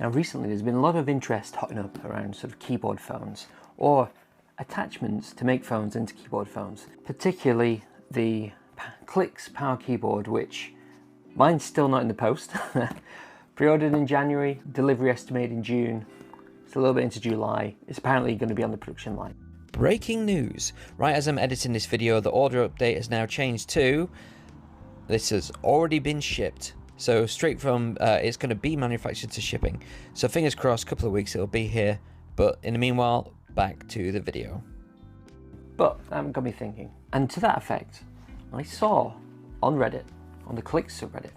Now recently there's been a lot of interest hotting up around sort of keyboard phones or attachments to make phones into keyboard phones, particularly the Clicks Power Keyboard, which mine's still not in the post. Pre-ordered in January, delivery estimated in June. It's a little bit into July. It's apparently going to be on the production line. Breaking news. Right as I'm editing this video, the order update has now changed to this has already been shipped. So straight from it's going to be manufactured to shipping. So fingers crossed, a couple of weeks it'll be here. But in the meanwhile, back to the video. But that got me thinking. And to that effect, I saw on Reddit, on the Clicks subreddit,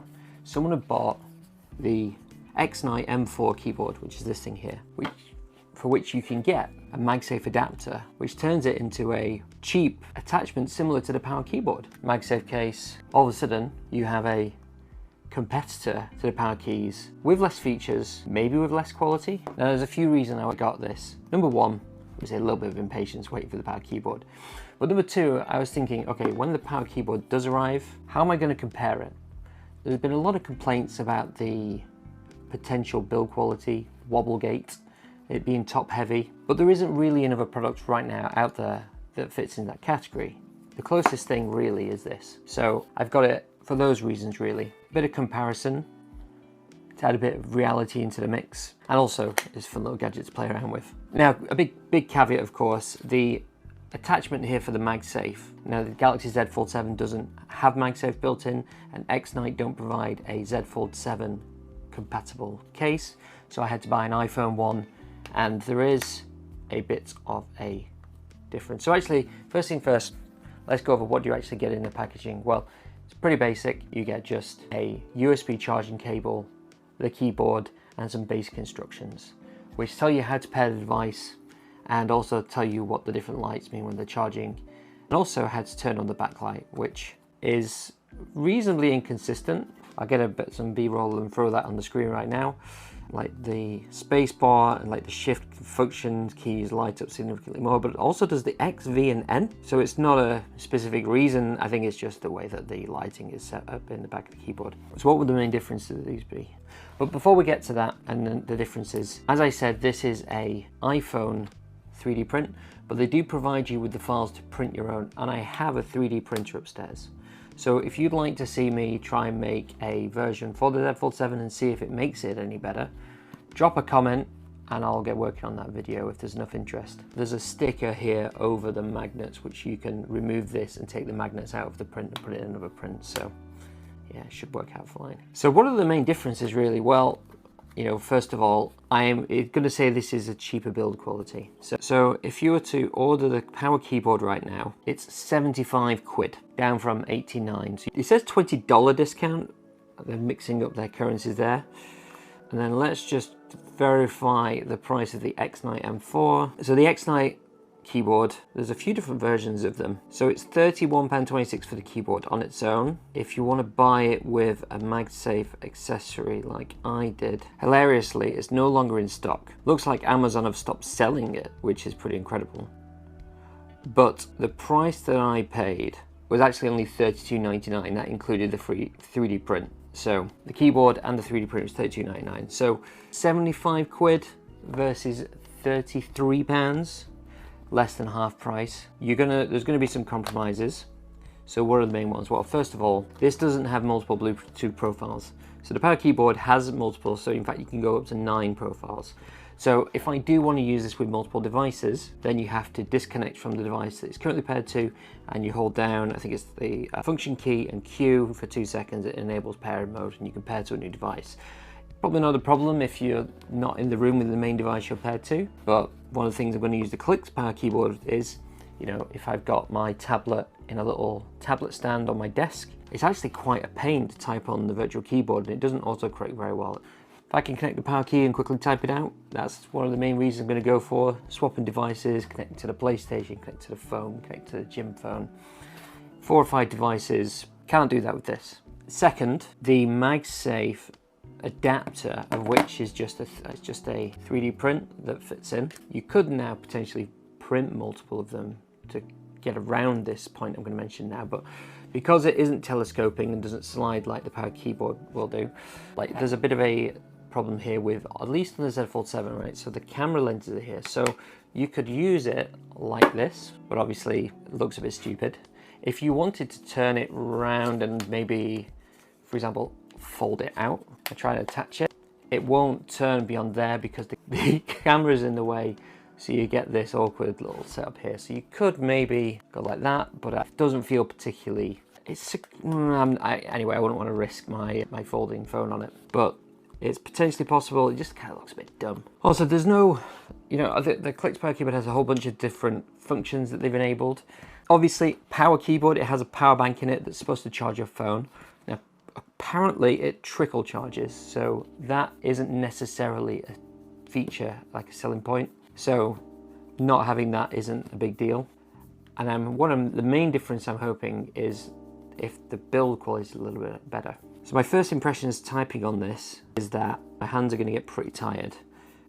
someone had bought the Exknight M4 keyboard, which is this thing here, for which you can get a MagSafe adapter, which turns it into a cheap attachment similar to the power keyboard. MagSafe case, all of a sudden you have a competitor to the power keys with less features, maybe with less quality. Now there's a few reasons I got this. Number one was a little bit of impatience waiting for the power keyboard. But number two, I was thinking, okay, when the power keyboard does arrive, how am I going to compare it? There's been a lot of complaints about the potential build quality, Wobblegate, it being top heavy, but there isn't really another product right now out there that fits in that category. The closest thing really is this. So I've got it for those reasons really. A bit of comparison, to add a bit of reality into the mix, and also it's a fun little gadget to play around with. Now a big caveat of course, the attachment here for the MagSafe. Now the Galaxy Z Fold 7 doesn't have MagSafe built in, and Exknight don't provide a Z Fold 7 compatible case, so I had to buy an iPhone 1, and there is a bit of a difference. So actually, first thing first, let's go over what do you actually get in the packaging. Well, it's pretty basic. You get just a USB charging cable, the keyboard, and some basic instructions, which tell you how to pair the device and also tell you what the different lights mean when they're charging, and also how to turn on the backlight, which is reasonably inconsistent. I'll get some B-roll and throw that on the screen right now. Like the space bar and like the shift function keys light up significantly more, but it also does the X, V and N. So it's not a specific reason, I think it's just the way that the lighting is set up in the back of the keyboard. So what would the main differences of these be? But before we get to that and the differences, as I said, this is a iPhone 3D print, but they do provide you with the files to print your own, and I have a 3D printer upstairs. So if you'd like to see me try and make a version for the Z Fold 7 and see if it makes it any better, drop a comment and I'll get working on that video if there's enough interest. There's a sticker here over the magnets which you can remove this and take the magnets out of the print and put it in another print, so yeah, it should work out fine. So what are the main differences really? Well, you know, first of all, I am going to say this is a cheaper build quality. So if you were to order the power keyboard right now, it's 75 quid, down from 89. So it says $20 discount. They're mixing up their currencies there. And then let's just verify the price of the Exknight M4. So the Exknight keyboard, there's a few different versions of them. So it's £31.26 for the keyboard on its own. If you want to buy it with a MagSafe accessory like I did, hilariously, it's no longer in stock. Looks like Amazon have stopped selling it, which is pretty incredible. But the price that I paid was actually only £32.99. That included the free 3D print. So the keyboard and the 3D print was £32.99. So 75 quid versus £33. Less than half price. There's gonna be some compromises. So what are the main ones? Well, first of all, this doesn't have multiple Bluetooth profiles. So the power keyboard has multiple, so in fact you can go up to 9 profiles. So if I do want to use this with multiple devices, then you have to disconnect from the device that it's currently paired to, and you hold down, I think it's the function key and Q for 2 seconds. It enables pairing mode and you can pair to a new device. Probably not a problem if you're not in the room with the main device you're paired to, but one of the things I'm going to use the Clicks power keyboard is, you know, if I've got my tablet in a little tablet stand on my desk, it's actually quite a pain to type on the virtual keyboard and it doesn't autocorrect very well. If I can connect the power key and quickly type it out, that's one of the main reasons I'm going to go for. Swapping devices, connecting to the PlayStation, connect to the phone, connect to the gym phone. 4 or 5 devices, can't do that with this. Second, the MagSafe adapter, of which is just a 3D print that fits in. You could now potentially print multiple of them to get around this point I'm going to mention now, but because it isn't telescoping and doesn't slide like the power keyboard will do, like there's a bit of a problem here with, at least on the Z Fold 7, right? So the camera lenses are here. So you could use it like this, but obviously it looks a bit stupid. If you wanted to turn it round and maybe, for example, fold it out and try to attach it, it won't turn beyond there because the camera's in the way. So you get this awkward little setup here. So you could maybe go like that, but it doesn't feel particularly, anyway, I wouldn't want to risk my folding phone on it, but it's potentially possible. It just kind of looks a bit dumb. Also, there's no, you know, the Clix Power Keyboard has a whole bunch of different functions that they've enabled. Obviously, power keyboard, it has a power bank in it that's supposed to charge your phone. Now, apparently it trickle charges, so that isn't necessarily a feature, like a selling point. So not having that isn't a big deal. And the main difference I'm hoping is if the build quality is a little bit better. So my first impressions typing on this is that my hands are going to get pretty tired.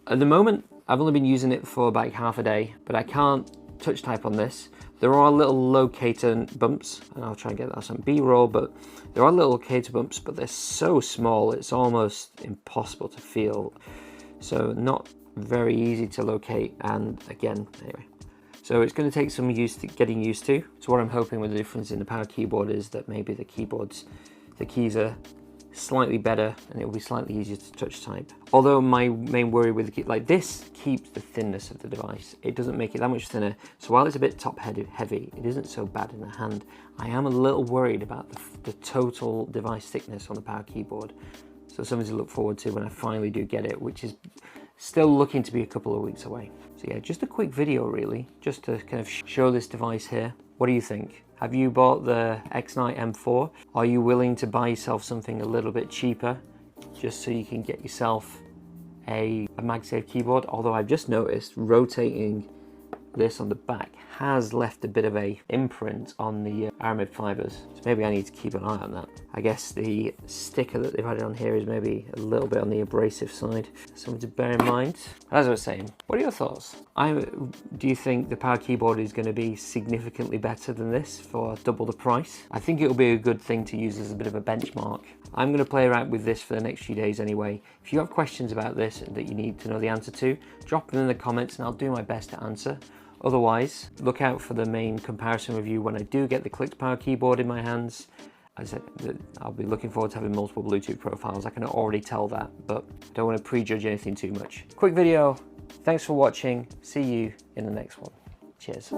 At the moment, I've only been using it for about half a day, but I can't touch type on this. There are little locator bumps, and I'll try and get that some B-roll, but there are little locator bumps, but they're so small, it's almost impossible to feel. So not very easy to locate, and again, anyway. So it's going to take some getting used to. So what I'm hoping with the difference in the power keyboard is that maybe the keys are slightly better and it will be slightly easier to touch type. Although my main worry with the key, like this keeps the thinness of the device. It doesn't make it that much thinner. So while it's a bit top heavy, it isn't so bad in the hand. I am a little worried about the total device thickness on the power keyboard. So something to look forward to when I finally do get it, which is still looking to be a couple of weeks away. So yeah, just a quick video really, just to kind of show this device here. What do you think? Have you bought the Exknight M4? Are you willing to buy yourself something a little bit cheaper just so you can get yourself a MagSafe keyboard? Although I've just noticed rotating this on the back has left a bit of a imprint on the aramid fibers. So maybe I need to keep an eye on that. I guess the sticker that they've added on here is maybe a little bit on the abrasive side. Something to bear in mind. As I was saying, what are your thoughts? Do you think the power keyboard is going to be significantly better than this for double the price? I think it'll be a good thing to use as a bit of a benchmark. I'm going to play around with this for the next few days anyway. If you have questions about this that you need to know the answer to, drop them in the comments and I'll do my best to answer. Otherwise, look out for the main comparison review when I do get the Clix Power Keyboard in my hands. As I said, I'll be looking forward to having multiple Bluetooth profiles. I can already tell that, but I don't want to prejudge anything too much. Quick video. Thanks for watching. See you in the next one. Cheers.